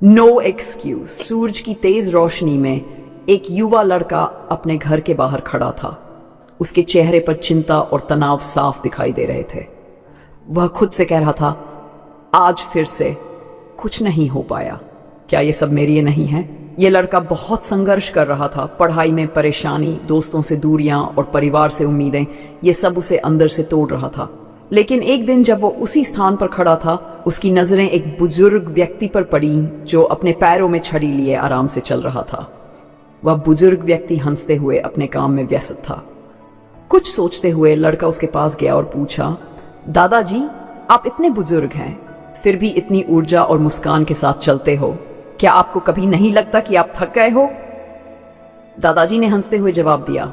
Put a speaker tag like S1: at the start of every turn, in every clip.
S1: No excuse. सूरज की तेज रोशनी में एक युवा लड़का अपने घर के बाहर खड़ा था। उसके चेहरे पर चिंता और तनाव साफ दिखाई दे रहे थे। वह खुद से कह रहा था, आज फिर से कुछ नहीं हो पाया। क्या ये सब मेरे लिए नहीं है? यह लड़का बहुत संघर्ष कर रहा था। पढ़ाई में परेशानी, दोस्तों से दूरियां और परिवार से उम्मीदें, ये सब उसे अंदर से तोड़ रहा था। लेकिन एक दिन जब वो उसी स्थान पर खड़ा था, उसकी नजरें एक बुजुर्ग व्यक्ति पर पड़ी जो अपने पैरों में छड़ी लिए आराम से चल रहा था। वह बुजुर्ग व्यक्ति हंसते हुए अपने काम में व्यस्त था। कुछ सोचते हुए लड़का उसके पास गया और पूछा, दादाजी, आप इतने बुजुर्ग हैं, फिर भी इतनी ऊर्जा और मुस्कान के साथ चलते हो। क्या आपको कभी नहीं लगता कि आप थक गए हो? दादाजी ने हंसते हुए जवाब दिया,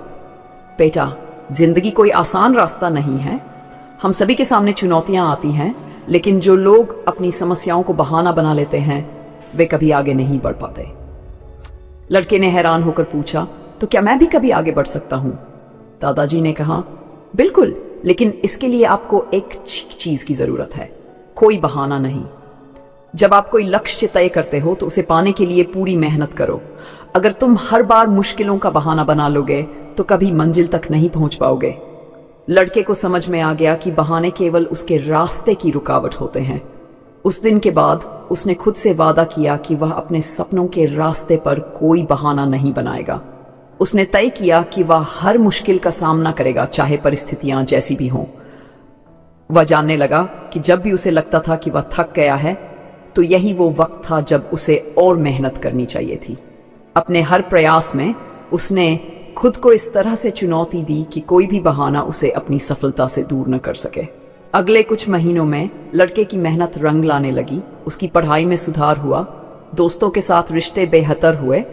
S1: बेटा, जिंदगी कोई आसान रास्ता नहीं है। हम सभी के सामने चुनौतियां आती हैं, लेकिन जो लोग अपनी समस्याओं को बहाना बना लेते हैं, वे कभी आगे नहीं बढ़ पाते। लड़के ने हैरान होकर पूछा, तो क्या मैं भी कभी आगे बढ़ सकता हूं? दादाजी ने कहा, बिल्कुल, लेकिन इसके लिए आपको एक चीज की जरूरत है, कोई बहाना नहीं। जब आप कोई लक्ष्य तय करते हो तो उसे पाने के लिए पूरी मेहनत करो। अगर तुम हर बार मुश्किलों का बहाना बना लोगे तो कभी मंजिल तक नहीं पहुंच पाओगे। लड़के को समझ में आ गया कि बहाने केवल उसके रास्ते की रुकावट होते हैं। उस दिन के बाद उसने खुद से वादा किया कि वह अपने सपनों के रास्ते पर कोई बहाना नहीं बनाएगा। उसने तय किया कि वह हर मुश्किल का सामना करेगा, चाहे परिस्थितियां जैसी भी हों। वह जानने लगा कि जब भी उसे लगता था कि वह थक गया है, तो यही वो वक्त था जब उसे और मेहनत करनी चाहिए थी। अपने हर प्रयास में उसने खुद को इस तरह से चुनौती दी कि कोई भी बहाना उसे अपनी सफलता से दूर न कर सके। अगले कुछ महीनों में लड़के की मेहनत रंग लाने लगी। उसकी पढ़ाई में सुधार हुआ, दोस्तों के साथ रिश्ते बेहतर हुए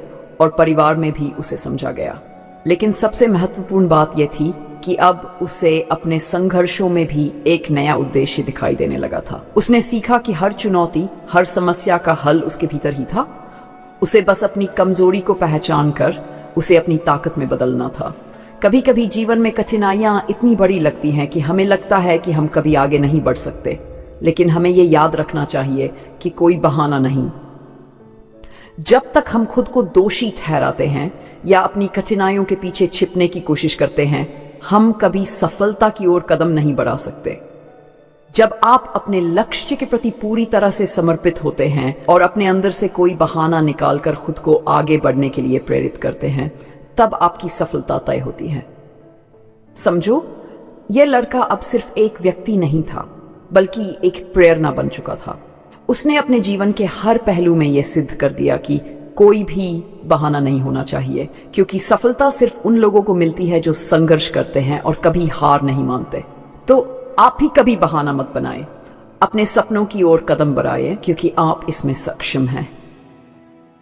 S1: और परिवार में भी उसे समझा गया। लेकिन सबसे महत्वपूर्ण बात यह थी कि अब उसे अपने संघर्षों में भी एक नया उद्देश्य दिखाई देने लगा था। उसने सीखा कि हर चुनौती, हर समस्या का हल उसके भीतर ही था। उसे बस अपनी कमजोरी को पहचान कर उसे अपनी ताकत में बदलना था। कभी कभी जीवन में कठिनाइयां इतनी बड़ी लगती हैं कि हमें लगता है कि हम कभी आगे नहीं बढ़ सकते, लेकिन हमें यह याद रखना चाहिए कि कोई बहाना नहीं। जब तक हम खुद को दोषी ठहराते हैं या अपनी कठिनाइयों के पीछे छिपने की कोशिश करते हैं, हम कभी सफलता की ओर कदम नहीं बढ़ा सकते। जब आप अपने लक्ष्य के प्रति पूरी तरह से समर्पित होते हैं और अपने अंदर से कोई बहाना निकालकर खुद को आगे बढ़ने के लिए प्रेरित करते हैं, तब आपकी सफलता तय होती है। समझो, यह लड़का अब सिर्फ एक व्यक्ति नहीं था, बल्कि एक प्रेरणा बन चुका था। उसने अपने जीवन के हर पहलू में यह सिद्ध कर दिया कि कोई भी बहाना नहीं होना चाहिए, क्योंकि सफलता सिर्फ उन लोगों को मिलती है जो संघर्ष करते हैं और कभी हार नहीं मानते। तो आप भी कभी बहाना मत बनाएं, अपने सपनों की ओर कदम बढ़ाएं, क्योंकि आप इसमें सक्षम हैं।